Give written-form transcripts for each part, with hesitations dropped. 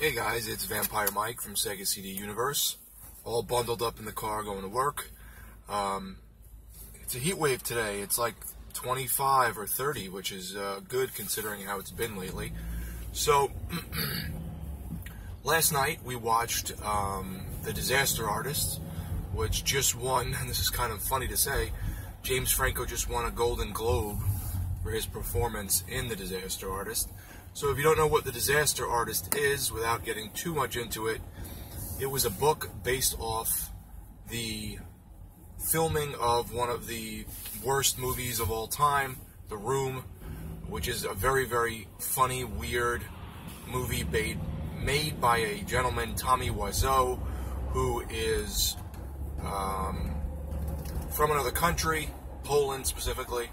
Hey guys, it's Vampire Mike from Sega CD Universe, all bundled up in the car going to work. It's a heat wave today. It's like 25 or 30, which is good considering how it's been lately. So, last night we watched The Disaster Artist, which just won, and this is kind of funny to say, James Franco just won a Golden Globe for his performance in The Disaster Artist. So if you don't know what The Disaster Artist is, without getting too much into it, it was a book based off the filming of one of the worst movies of all time, The Room, which is a very, very funny, weird movie made by a gentleman, Tommy Wiseau, who is from another country, Poland specifically,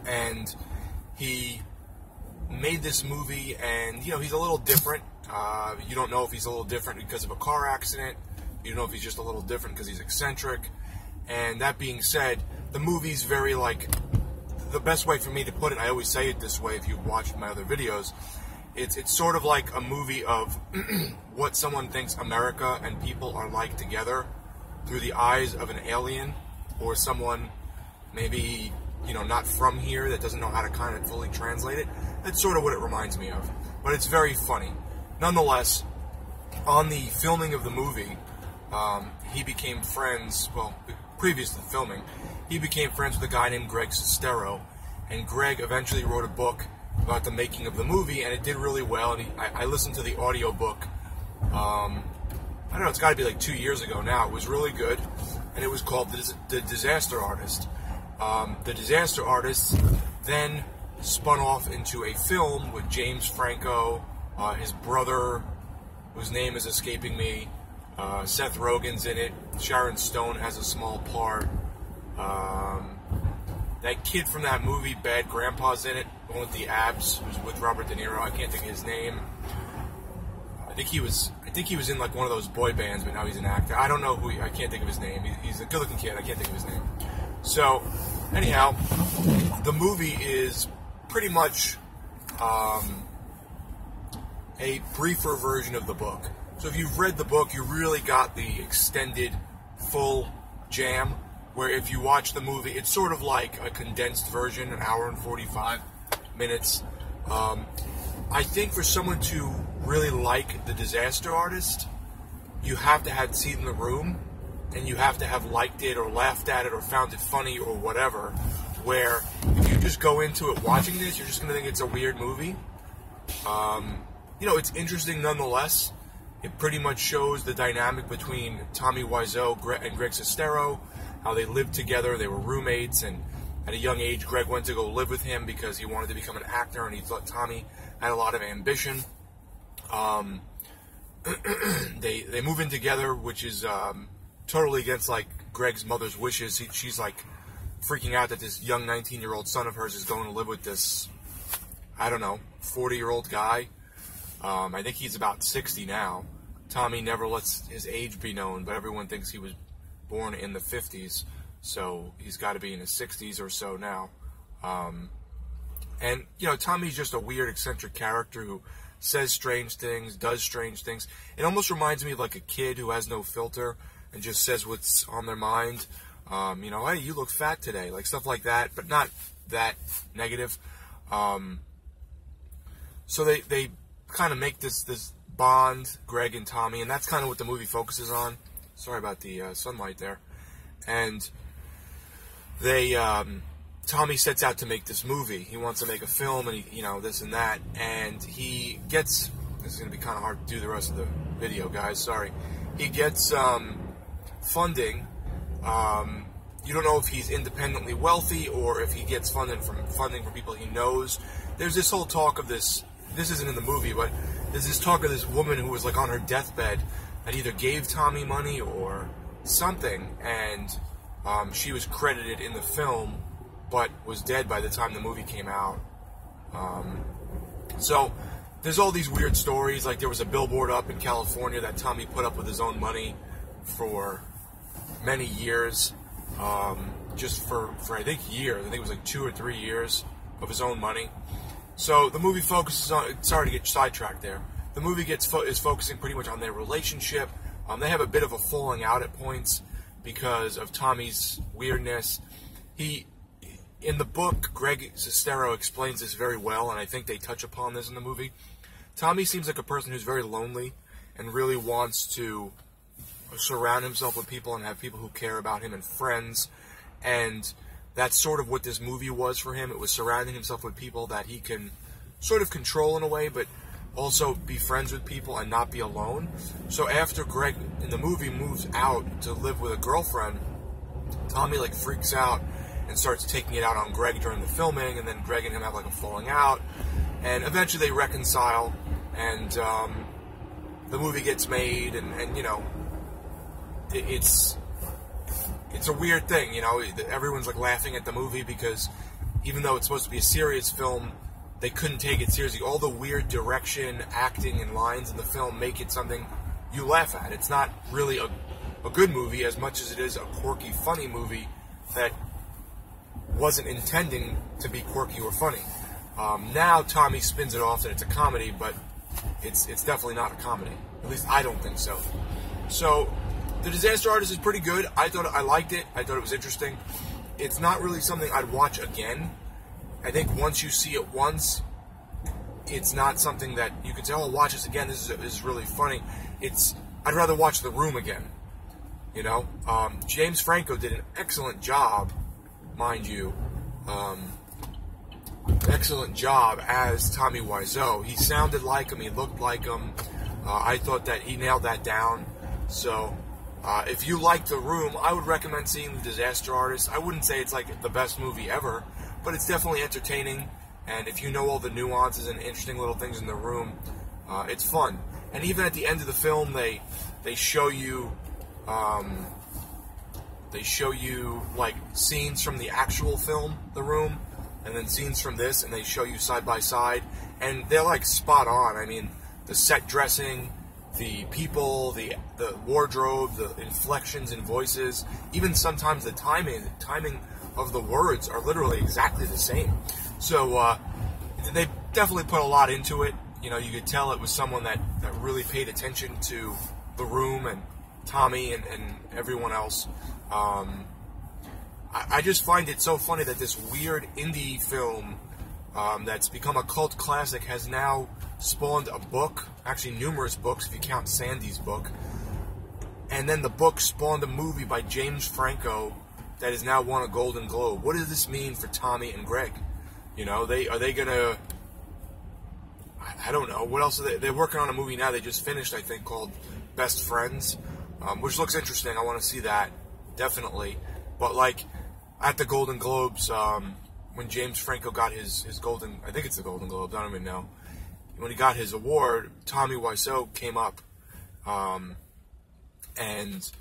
and he made this movie, and you know, he's a little different. You don't know if he's a little different because of a car accident. You don't know if he's just a little different because he's eccentric. And that being said, the movie's very, like, the best way for me to put it, I always say it this way if you've watched my other videos, it's sort of like a movie of what someone thinks America and people are like together through the eyes of an alien or someone maybe, you know, not from here that doesn't know how to kind of fully translate it. That's sort of what it reminds me of. But it's very funny. Nonetheless, on the filming of the movie, he became friends, well, previous to the filming, he became friends with a guy named Greg Sestero, and Greg eventually wrote a book about the making of the movie, and it did really well, and I listened to the audio book, I don't know, it's got to be like 2 years ago now. It was really good, and it was called The Disaster Artist. The Disaster Artist then spun off into a film with James Franco, his brother, whose name is escaping me, Seth Rogen's in it, Sharon Stone has a small part, that kid from that movie, Bad Grandpa's in it, the one with the abs, who's with Robert De Niro, I can't think of his name. I think he was in like one of those boy bands, but now he's an actor. I don't know who I can't think of his name. He's a good-looking kid, I can't think of his name. So, anyhow, the movie is pretty much a briefer version of the book. So if you've read the book, you really got the extended, full jam, where if you watch the movie, it's sort of like a condensed version, an hour and 45 minutes. I think for someone to really like The Disaster Artist, you have to have seen The Room, and you have to have liked it or laughed at it or found it funny or whatever, where if you just go into it watching this, you're just going to think it's a weird movie. You know, it's interesting nonetheless. It pretty much shows the dynamic between Tommy Wiseau and Greg Sestero, how they lived together, they were roommates, and at a young age, Greg went to go live with him because he wanted to become an actor, and he thought Tommy had a lot of ambition. They move in together, which is totally against, like, Greg's mother's wishes. She's, like, freaking out that this young 19-year-old son of hers is going to live with this, I don't know, 40-year-old guy. I think he's about 60 now. Tommy never lets his age be known, but everyone thinks he was born in the 50s, so he's got to be in his 60s or so now. And, you know, Tommy's just a weird, eccentric character who says strange things, does strange things. It almost reminds me of like a kid who has no filter and just says what's on their mind. You know, hey, you look fat today, like stuff like that, but not that negative. So they kind of make this bond, Greg and Tommy, and that's kind of what the movie focuses on. Sorry about the sunlight there. And they, Tommy sets out to make this movie. He wants to make a film, and he, you know, this and that, and he gets, this is going to be kind of hard to do the rest of the video, guys, sorry. He gets funding. You don't know if he's independently wealthy or if he gets funding from people he knows. There's this whole talk of this isn't in the movie, but there's this talk of this woman who was like on her deathbed that either gave Tommy money or something, and she was credited in the film, but was dead by the time the movie came out. So there's all these weird stories, like there was a billboard up in California that Tommy put up with his own money for many years, just for I think years, I think it was like 2 or 3 years of his own money. So the movie focuses on, sorry to get sidetracked there, the movie is focusing pretty much on their relationship. They have a bit of a falling out at points because of Tommy's weirdness. In the book, Greg Sestero explains this very well, and I think they touch upon this in the movie. Tommy seems like a person who's very lonely and really wants to surround himself with people and have people who care about him and friends. And that's sort of what this movie was for him. It was surrounding himself with people that he can sort of control in a way, but also be friends with people and not be alone. So after Greg in the movie moves out to live with a girlfriend, Tommy like freaks out and starts taking it out on Greg during the filming, and then Greg and him have like a falling out, and eventually they reconcile, and the movie gets made, and you know, it's a weird thing, you know. Everyone's like laughing at the movie because even though it's supposed to be a serious film, they couldn't take it seriously. All the weird direction, acting, and lines in the film make it something you laugh at. It's not really a good movie as much as it is a quirky, funny movie that wasn't intending to be quirky or funny. Now Tommy spins it off that it's a comedy, but it's definitely not a comedy. At least I don't think so. So The Disaster Artist is pretty good. I liked it. I thought it was interesting. It's not really something I'd watch again. I think once you see it once, it's not something that you can say, oh, watch this again. This is really funny. I'd rather watch The Room again. You know, James Franco did an excellent job, mind you. Excellent job as Tommy Wiseau. He sounded like him. He looked like him. I thought that he nailed that down. So, if you like The Room, I would recommend seeing The Disaster Artist. I wouldn't say it's like the best movie ever, but it's definitely entertaining. And if you know all the nuances and interesting little things in The Room, it's fun. And even at the end of the film, they show you like scenes from the actual film, The Room, and then scenes from this, and they show you side by side, and they're like spot on. I mean, the set dressing, the people, the wardrobe, the inflections in voices, even sometimes the timing of the words are literally exactly the same. So they definitely put a lot into it. You know, you could tell it was someone that really paid attention to The Room and Tommy and everyone else. I just find it so funny that this weird indie film that's become a cult classic has now spawned a book, actually numerous books if you count Sandy's book, and then the book spawned a movie by James Franco that has now won a Golden Globe. What does this mean for Tommy and Greg? You know, are they gonna, I don't know, what else they're working on a movie now they just finished, I think, called Best Friends, which looks interesting. I want to see that, definitely. But like at the Golden Globes, when James Franco got his Golden, I think it's the Golden Globes, I don't even know, when he got his award, Tommy Wiseau came up, and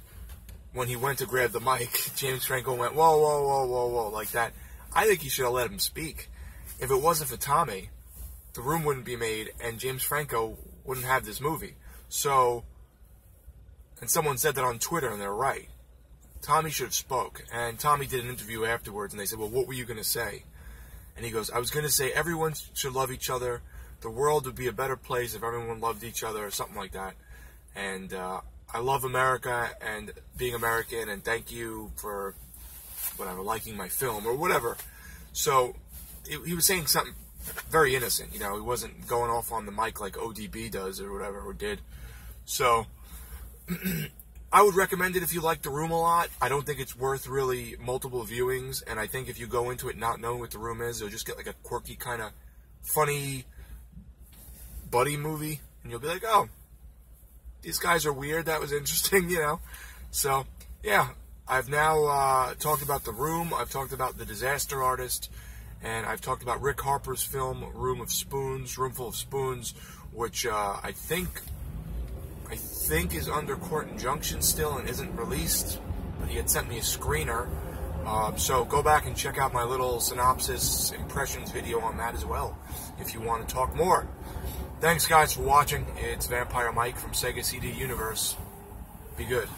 when he went to grab the mic, James Franco went, whoa, whoa, whoa, whoa, whoa, like that. I think he should have let him speak. If it wasn't for Tommy, The Room wouldn't be made, and James Franco wouldn't have this movie. So, and someone said that on Twitter, and they're right. Tommy should have spoke, and Tommy did an interview afterwards, and they said, well, what were you going to say? And he goes, I was going to say everyone should love each other. The world would be a better place if everyone loved each other, or something like that. And I love America and being American, and thank you for whatever, liking my film, or whatever. So, he was saying something very innocent, you know, he wasn't going off on the mic like ODB does, or whatever, or did. So, I would recommend it if you like The Room a lot. I don't think it's worth really multiple viewings, and I think if you go into it not knowing what The Room is, you'll just get like a quirky kind of funny buddy movie, and you'll be like, oh, these guys are weird, that was interesting, you know. So, yeah, I've now talked about The Room, I've talked about The Disaster Artist, and I've talked about Rick Harper's film, Roomful of Spoons, which I think is under court injunction still and isn't released, but he had sent me a screener. So go back and check out my little synopsis impressions video on that as well, if you want to talk more. Thanks, guys, for watching. It's Vampire Mike from Sega CD Universe. Be good.